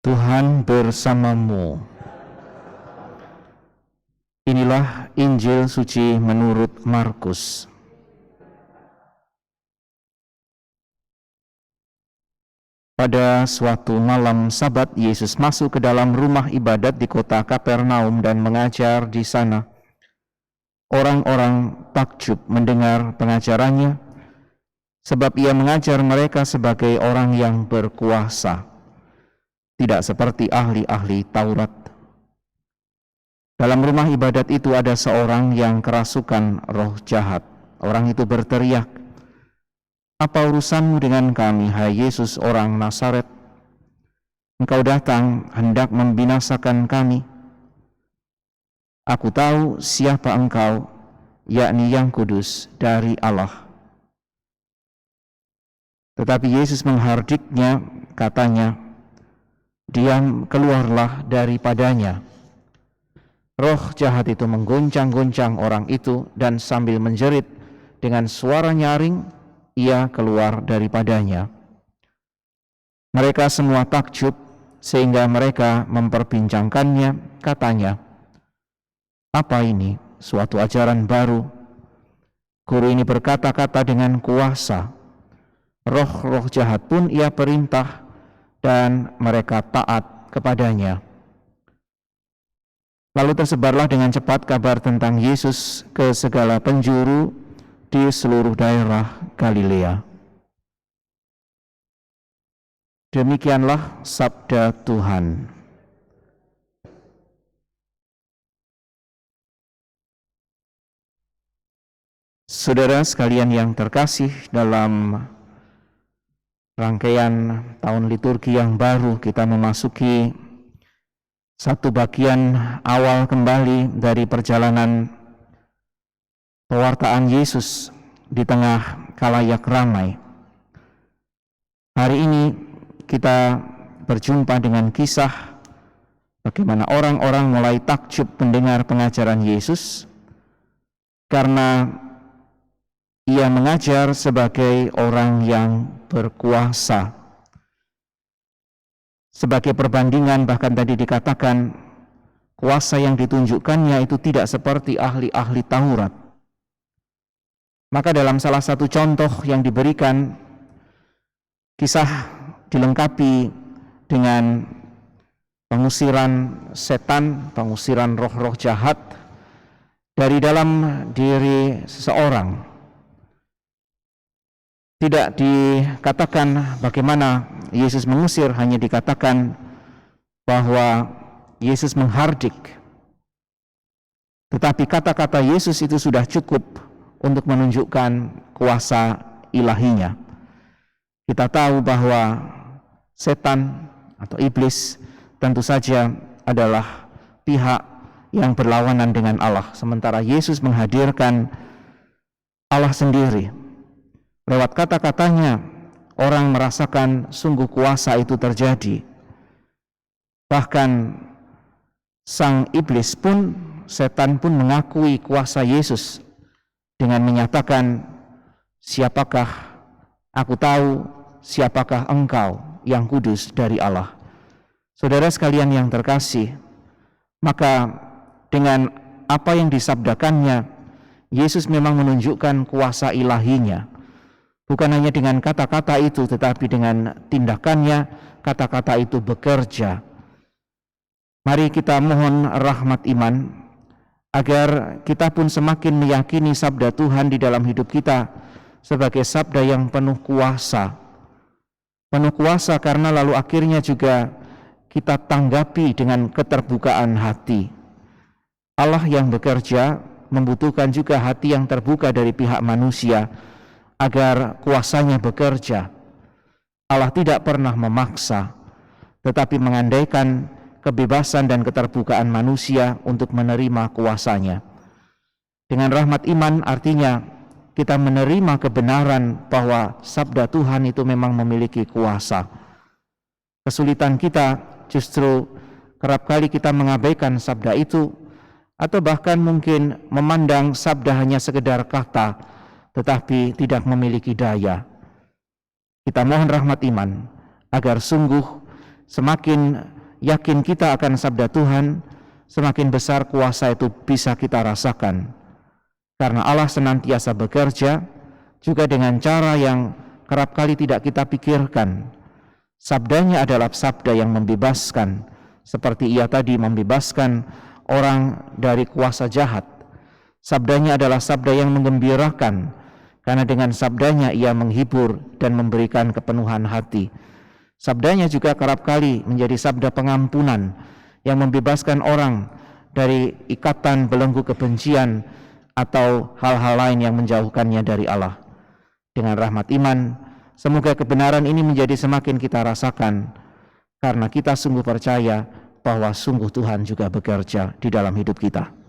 Tuhan bersamamu. Inilah Injil suci menurut Markus. Pada suatu malam Sabat, Yesus masuk ke dalam rumah ibadat di kota Kapernaum dan mengajar di sana. Orang-orang takjub mendengar pengajarannya, sebab ia mengajar mereka sebagai orang yang berkuasa, tidak seperti ahli-ahli Taurat. Dalam rumah ibadat itu ada seorang yang kerasukan roh jahat. Orang itu berteriak, "Apa urusanmu dengan kami, hai Yesus orang Nazaret? Engkau datang hendak membinasakan kami. Aku tahu siapa engkau, yakni yang kudus dari Allah." Tetapi Yesus menghardiknya, katanya, "Diam, keluarlah daripadanya." Roh jahat itu menggoncang-goncang orang itu, dan sambil menjerit dengan suara nyaring, ia keluar daripadanya. Mereka semua takjub, sehingga mereka memperbincangkannya, katanya, "Apa ini? Suatu ajaran baru. Guru ini berkata-kata dengan kuasa. Roh-roh jahat pun ia perintah, dan mereka taat kepadanya." Lalu tersebarlah dengan cepat kabar tentang Yesus ke segala penjuru di seluruh daerah Galilea. Demikianlah sabda Tuhan. Saudara sekalian yang terkasih, dalam rangkaian tahun liturgi yang baru, kita memasuki satu bagian awal kembali dari perjalanan pewartaan Yesus di tengah khalayak ramai. Hari ini kita berjumpa dengan kisah bagaimana orang-orang mulai takjub mendengar pengajaran Yesus karena ia mengajar sebagai orang yang berkuasa. Sebagai perbandingan, bahkan tadi dikatakan kuasa yang ditunjukkannya itu tidak seperti ahli-ahli Taurat. Maka dalam salah satu contoh yang diberikan, kisah dilengkapi dengan pengusiran setan, pengusiran roh-roh jahat dari dalam diri seseorang. Tidak dikatakan bagaimana Yesus mengusir, hanya dikatakan bahwa Yesus menghardik. Tetapi kata-kata Yesus itu sudah cukup untuk menunjukkan kuasa ilahinya. Kita tahu bahwa setan atau iblis tentu saja adalah pihak yang berlawanan dengan Allah, sementara Yesus menghadirkan Allah sendiri. Lewat kata-katanya, orang merasakan sungguh kuasa itu terjadi. Bahkan sang iblis pun, setan pun mengakui kuasa Yesus dengan menyatakan, "Siapakah? Aku tahu siapakah engkau, yang kudus dari Allah." Saudara sekalian yang terkasih, maka dengan apa yang disabdakannya, Yesus memang menunjukkan kuasa ilahinya. Bukan hanya dengan kata-kata itu, tetapi dengan tindakannya, kata-kata itu bekerja. Mari kita mohon rahmat iman, agar kita pun semakin meyakini sabda Tuhan di dalam hidup kita sebagai sabda yang penuh kuasa. Penuh kuasa karena lalu akhirnya juga kita tanggapi dengan keterbukaan hati. Allah yang bekerja membutuhkan juga hati yang terbuka dari pihak manusia, agar kuasanya bekerja. Allah tidak pernah memaksa, tetapi mengandaikan kebebasan dan keterbukaan manusia untuk menerima kuasanya. Dengan rahmat iman artinya kita menerima kebenaran bahwa sabda Tuhan itu memang memiliki kuasa. Kesulitan kita justru kerap kali kita mengabaikan sabda itu, atau bahkan mungkin memandang sabda hanya sekedar kata, tetapi tidak memiliki daya. Kita mohon rahmat iman agar sungguh semakin yakin kita akan sabda Tuhan, semakin besar kuasa itu bisa kita rasakan. Karena Allah senantiasa bekerja, juga dengan cara yang kerap kali tidak kita pikirkan. Sabdanya adalah sabda yang membebaskan, seperti ia tadi membebaskan orang dari kuasa jahat. Sabdanya adalah sabda yang menggembirakan, karena dengan sabdanya ia menghibur dan memberikan kepenuhan hati. Sabdanya juga kerap kali menjadi sabda pengampunan yang membebaskan orang dari ikatan belenggu kebencian atau hal-hal lain yang menjauhkannya dari Allah. Dengan rahmat iman, semoga kebenaran ini menjadi semakin kita rasakan, karena kita sungguh percaya bahwa sungguh Tuhan juga bekerja di dalam hidup kita.